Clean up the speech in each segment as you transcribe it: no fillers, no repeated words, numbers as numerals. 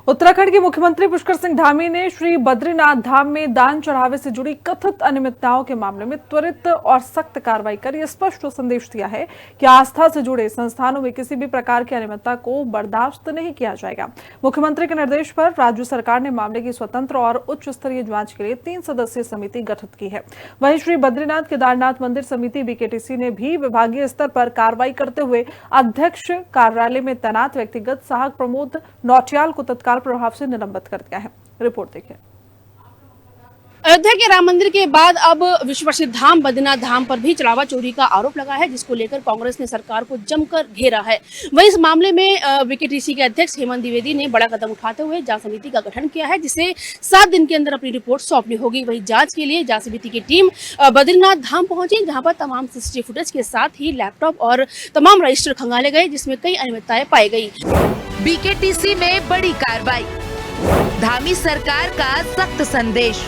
उत्तराखंड के मुख्यमंत्री पुष्कर सिंह धामी ने श्री बद्रीनाथ धाम में दान चढ़ावे से जुड़ी कथित अनियमितताओं के मामले में त्वरित और सख्त कार्रवाई कर यह स्पष्ट संदेश दिया है कि आस्था से जुड़े संस्थानों में किसी भी प्रकार की अनियमितता को बर्दाश्त नहीं किया जाएगा। मुख्यमंत्री के निर्देश पर राज्य सरकार ने मामले की स्वतंत्र और उच्च स्तरीय जांच के लिए 3 सदस्यीय समिति गठित की है। वहीं श्री बद्रीनाथ केदारनाथ मंदिर समिति बीकेटीसी ने भी विभागीय स्तर पर कार्रवाई करते हुए अध्यक्ष कार्यालय में तैनात व्यक्तिगत सहायक प्रमोद नौटियाल को तत्काल प्रभाव से निलंबित कर दिया है। रिपोर्ट देखिए। अयोध्या के राम मंदिर के बाद अब विश्व प्रसिद्ध धाम बद्रीनाथ धाम पर भी चढ़ावा चोरी का आरोप लगा है, जिसको लेकर कांग्रेस ने सरकार को जमकर घेरा है। वहीं इस मामले में बीकेटीसी के अध्यक्ष हेमंत द्विवेदी ने बड़ा कदम उठाते हुए जांच समिति का गठन किया है, जिसे 7 दिन के अंदर अपनी रिपोर्ट सौंपनी होगी। वहीं जांच के लिए जांच समिति की टीम बद्रीनाथ धाम पहुंची, जहाँ पर तमाम सीसीटीवी फुटेज के साथ ही लैपटॉप और तमाम रजिस्टर खंगाले गए, जिसमें कई अनियमितताएं पाई गई। बीकेटीसी में बड़ी कार्रवाई, धामी सरकार का सख्त संदेश,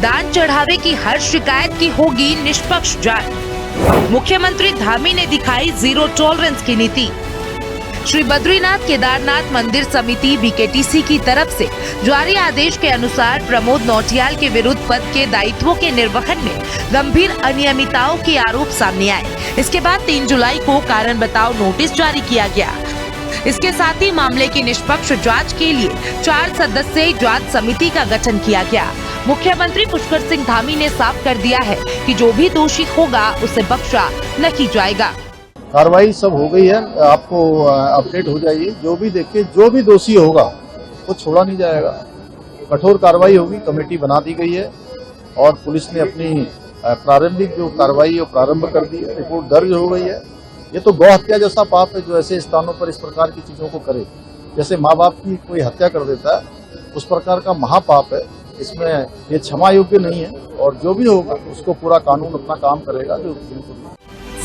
दान चढ़ावे की हर शिकायत की होगी निष्पक्ष जांच। मुख्यमंत्री धामी ने दिखाई जीरो टॉलरेंस की नीति। श्री बद्रीनाथ केदारनाथ मंदिर समिति बीकेटीसी की तरफ से जारी आदेश के अनुसार प्रमोद नौटियाल के विरुद्ध पद के दायित्वों के निर्वहन में गंभीर अनियमितताओं के आरोप सामने आए। इसके बाद 3 जुलाई को कारण बताओ नोटिस जारी किया गया। इसके साथ ही मामले की निष्पक्ष जांच के लिए 4 सदस्यीय जांच समिति का गठन किया गया। मुख्यमंत्री पुष्कर सिंह धामी ने साफ कर दिया है कि जो भी दोषी होगा उसे बख्शा नहीं जाएगा। कार्रवाई सब हो गई है, आपको अपडेट हो जाइए। जो भी देखिए, जो भी दोषी होगा वो छोड़ा नहीं जाएगा। कठोर कार्रवाई होगी, कमेटी बना दी गई है और पुलिस ने अपनी प्रारंभिक जो कार्रवाई है प्रारंभ कर दी है। रिपोर्ट दर्ज हो गई है। ये तो गौ हत्या जैसा पाप है जो ऐसे स्थानों पर इस प्रकार की चीजों को करे। जैसे माँ बाप की कोई हत्या कर देता है, उस प्रकार का महापाप है। इसमें ये क्षमा योग्य नहीं है और जो भी होगा उसको पूरा कानून अपना काम करेगा। जो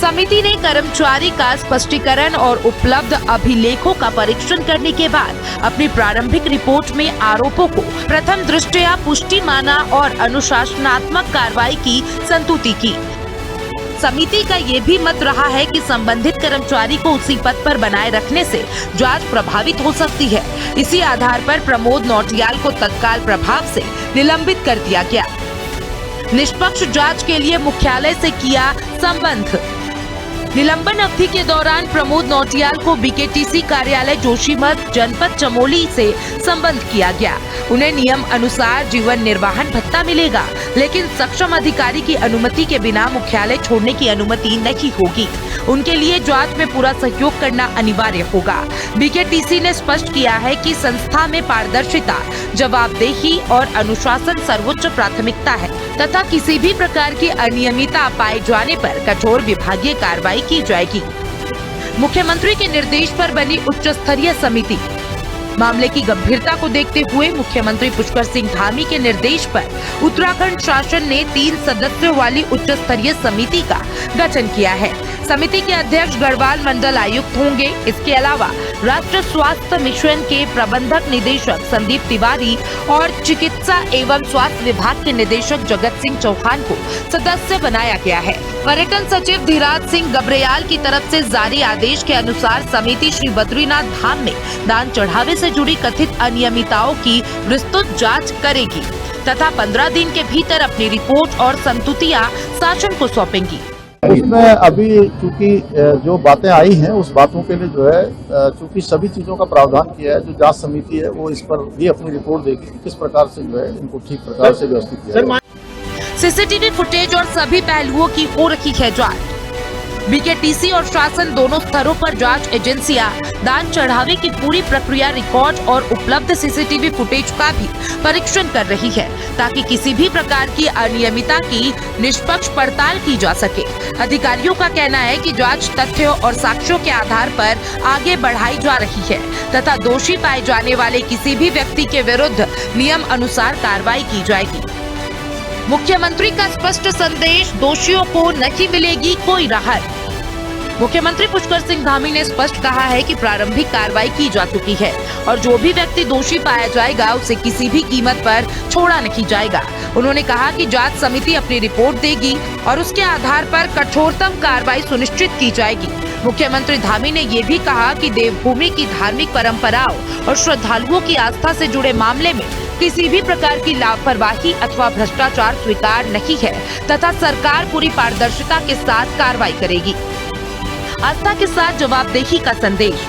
समिति ने कर्मचारी का स्पष्टीकरण और उपलब्ध अभिलेखों का परीक्षण करने के बाद अपनी प्रारंभिक रिपोर्ट में आरोपों को प्रथम दृष्टया पुष्टि माना और अनुशासनात्मक कार्रवाई की संतुति की। समिति का ये भी मत रहा है कि संबंधित कर्मचारी को उसी पद पर बनाए रखने से जांच प्रभावित हो सकती है। इसी आधार पर प्रमोद नौटियाल को तत्काल प्रभाव से निलंबित कर दिया गया। निष्पक्ष जांच के लिए मुख्यालय से किया संबंध। निलंबन अवधि के दौरान प्रमोद नौटियाल को बीकेटीसी कार्यालय जोशीमठ जनपद चमोली से संबंध किया गया। उन्हें नियम अनुसार जीवन निर्वाहन भत्ता मिलेगा, लेकिन सक्षम अधिकारी की अनुमति के बिना मुख्यालय छोड़ने की अनुमति नहीं होगी। उनके लिए जांच में पूरा सहयोग करना अनिवार्य होगा। बीकेटीसी ने स्पष्ट किया है कि संस्था में पारदर्शिता, जवाबदेही और अनुशासन सर्वोच्च प्राथमिकता है तथा किसी भी प्रकार की अनियमितता पाए जाने पर कठोर विभागीय कार्रवाई की जाएगी। मुख्यमंत्री के निर्देश पर बनी उच्च स्तरीय समिति। मामले की गंभीरता को देखते हुए मुख्यमंत्री पुष्कर सिंह धामी के निर्देश पर उत्तराखंड शासन ने 3 सदस्यों वाली उच्च स्तरीय समिति का गठन किया है। समिति के अध्यक्ष गढ़वाल मंडल आयुक्त होंगे। इसके अलावा राष्ट्रीय स्वास्थ्य मिशन के प्रबंधक निदेशक संदीप तिवारी और चिकित्सा एवं स्वास्थ्य विभाग के निदेशक जगत सिंह चौहान को सदस्य बनाया गया है। पर्यटन सचिव धीराज सिंह गब्रियाल की तरफ से जारी आदेश के अनुसार समिति श्री बद्रीनाथ धाम में दान चढ़ावे से जुड़ी कथित अनियमितताओं की विस्तृत जांच करेगी तथा 15 दिन के भीतर अपनी रिपोर्ट और संतुतियां शासन को सौंपेंगी। उसमें अभी चूंकि जो बातें आई हैं उस बातों के लिए जो है चूंकि सभी चीजों का प्रावधान किया है। जो जांच समिति है वो इस पर भी अपनी रिपोर्ट देगी कि किस प्रकार से जो है इनको ठीक प्रकार से व्यवस्थित किया जाए। सीसीटीवी फुटेज और सभी पहलुओं की हो रही है जांच। बीकेटीसी और शासन दोनों स्तरों पर जांच एजेंसियां दान चढ़ावे की पूरी प्रक्रिया रिकॉर्ड और उपलब्ध सीसीटीवी फुटेज का भी परीक्षण कर रही है, ताकि किसी भी प्रकार की अनियमितता की निष्पक्ष पड़ताल की जा सके। अधिकारियों का कहना है कि जांच तथ्यों और साक्ष्यों के आधार पर आगे बढ़ाई जा रही है तथा दोषी पाए जाने वाले किसी भी व्यक्ति के विरुद्ध नियम अनुसार कार्रवाई की जाएगी। मुख्यमंत्री का स्पष्ट संदेश, दोषियों को नहीं मिलेगी कोई राहत। मुख्यमंत्री पुष्कर सिंह धामी ने स्पष्ट कहा है कि प्रारंभिक कार्रवाई की जा चुकी है और जो भी व्यक्ति दोषी पाया जाएगा उसे किसी भी कीमत पर छोड़ा नहीं जाएगा। उन्होंने कहा कि जांच समिति अपनी रिपोर्ट देगी और उसके आधार पर कठोरतम कार्रवाई सुनिश्चित की जाएगी। मुख्यमंत्री धामी ने ये भी कहा कि देवभूमि की धार्मिक परंपराओं और श्रद्धालुओं की आस्था से जुड़े मामले में किसी भी प्रकार की लापरवाही अथवा भ्रष्टाचार स्वीकार नहीं है तथा सरकार पूरी पारदर्शिता के साथ कार्रवाई करेगी। आस्था के साथ जवाबदेही का संदेश।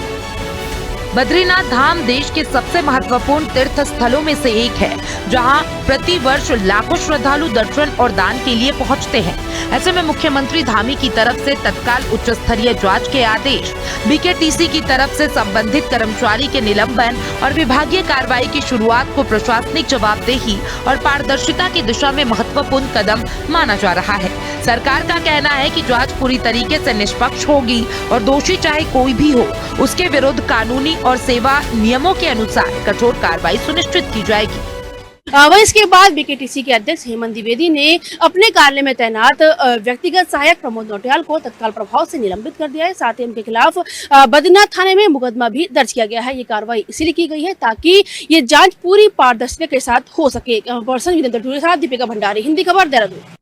बद्रीनाथ धाम देश के सबसे महत्वपूर्ण तीर्थ स्थलों में से एक है, जहां प्रति वर्ष लाखों श्रद्धालु दर्शन और दान के लिए पहुंचते हैं। ऐसे में मुख्यमंत्री धामी की तरफ से तत्काल उच्च स्तरीय जांच के आदेश, बीकेटीसी की तरफ से संबंधित कर्मचारी के निलंबन और विभागीय कार्रवाई की शुरुआत को प्रशासनिक जवाबदेही और पारदर्शिता की दिशा में महत्वपूर्ण कदम माना जा रहा है। सरकार का कहना है कि जांच पूरी तरीके से निष्पक्ष होगी और दोषी चाहे कोई भी हो, उसके विरुद्ध कानूनी और सेवा नियमों के अनुसार कठोर कार्रवाई सुनिश्चित की जाएगी। वहीं इसके बाद बीकेटीसी के अध्यक्ष हेमंत द्विवेदी ने अपने कार्यालय में तैनात व्यक्तिगत सहायक प्रमोद नौटियाल को तत्काल प्रभाव से निलंबित कर दिया है। साथ ही उनके खिलाफ बद्रीनाथ थाने में मुकदमा भी दर्ज किया गया है। ये कार्रवाई इसलिए की गई है ताकि ये जांच पूरी पारदर्शिता के साथ हो सके। पर्सन दीपिका भंडारी, हिंदी खबर, देहरादून।